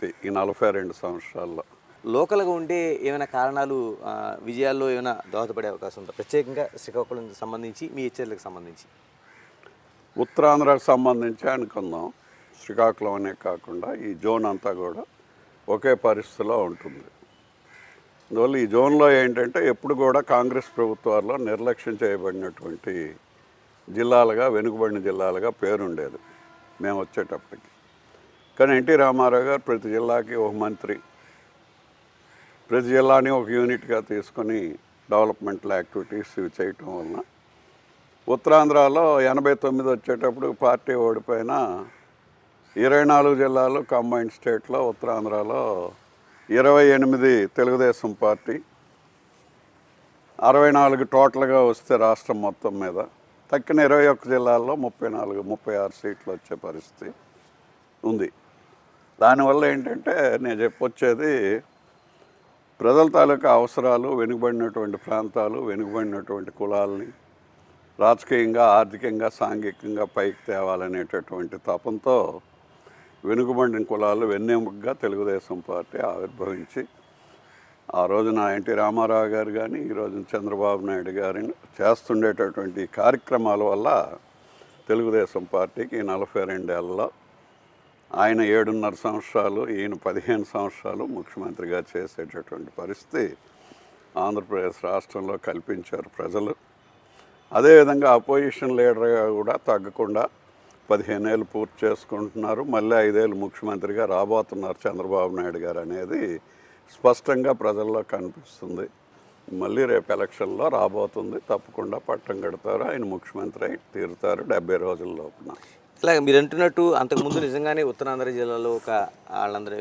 Party ఈ 42 సంవత్సరాల్లో. లోకల్గా ఉండే ఏమైనా కారణాలు విజయాల్లో ఏమైనా దోహదపడే అవకాశం ఉందా? ప్రత్యేకంగా శ్రీకాకుళం సంబంధించి మీ హెచ్చరికలకు సంబంధించి ఉత్తరాంధ్రకు సంబంధించి అనుకుందాం. శ్రీకాకుళం అనే కాకుండా ఈ జోన్ అంతా కూడా ఒకే పరిస్థితిలో ఉంటుంది. అందువల్ల ఈ జోన్లో ఏంటంటే ఎప్పుడు కూడా కాంగ్రెస్ ప్రభుత్వాల్లో నిర్లక్ష్యం చేయబడినటువంటి జిల్లాలుగా, వెనుకబడిన జిల్లాలుగా పేరుండేది మేము వచ్చేటప్పటికి. కానీ ఎన్టీ రామారావు గారు ప్రతి జిల్లాకి ఒక మంత్రి, ప్రతి జిల్లాని ఒక యూనిట్గా తీసుకొని డెవలప్మెంటల్ యాక్టివిటీస్ ఇవి చేయటం వలన ఉత్తరాంధ్రలో 89 వచ్చేటప్పుడు పార్టీ ఓడిపోయిన 24 జిల్లాలు కంబైన్డ్ స్టేట్లో ఉత్తరాంధ్రలో 28 తెలుగుదేశం పార్టీ, 64 టోటల్గా వస్తే రాష్ట్రం మొత్తం మీద తక్కిన 21 జిల్లాల్లో 36 సీట్లు వచ్చే పరిస్థితి ఉంది. దానివల్ల ఏంటంటే నేను చెప్పొచ్చేది ప్రజల తాలూకా అవసరాలు, వెనుకబడినటువంటి ప్రాంతాలు, వెనుకబడినటువంటి కులాలని రాజకీయంగా, ఆర్థికంగా, సాంఘికంగా పైకి తేవాలనేటటువంటి తపంతో వెనుకబడిన కులాలు వెన్నెముకగా తెలుగుదేశం పార్టీ ఆవిర్భవించి ఆ రోజున ఎన్టీ రామారావు గారు కానీ ఈ రోజున చంద్రబాబు నాయుడు గారిని చేస్తుండేటటువంటి కార్యక్రమాల వల్ల తెలుగుదేశం పార్టీకి 42 ఏళ్ళలో ఆయన 7.5 సంవత్సరాలు, ఈయన 15 సంవత్సరాలు ముఖ్యమంత్రిగా చేసేటటువంటి పరిస్థితి ఆంధ్రప్రదేశ్ రాష్ట్రంలో కల్పించారు ప్రజలు. అదేవిధంగా అపోజిషన్ లీడర్గా కూడా తగ్గకుండా 15 ఏళ్ళు పూర్తి చేసుకుంటున్నారు. మళ్ళీ 5 ఏళ్ళు ముఖ్యమంత్రిగా రాబోతున్నారు చంద్రబాబు నాయుడు గారు అనేది స్పష్టంగా ప్రజల్లో కనిపిస్తుంది. మళ్ళీ రేపు ఎలక్షన్లో రాబోతుంది, తప్పకుండా పట్టం కడతారు, ఆయన ముఖ్యమంత్రి అయి తీరుతారు 70 రోజుల లోపున. ఇలాగ మీరు అంటున్నట్టు అంతకుముందు నిజంగానే ఉత్తరాంధ్ర జిల్లాలో వాళ్ళందరూ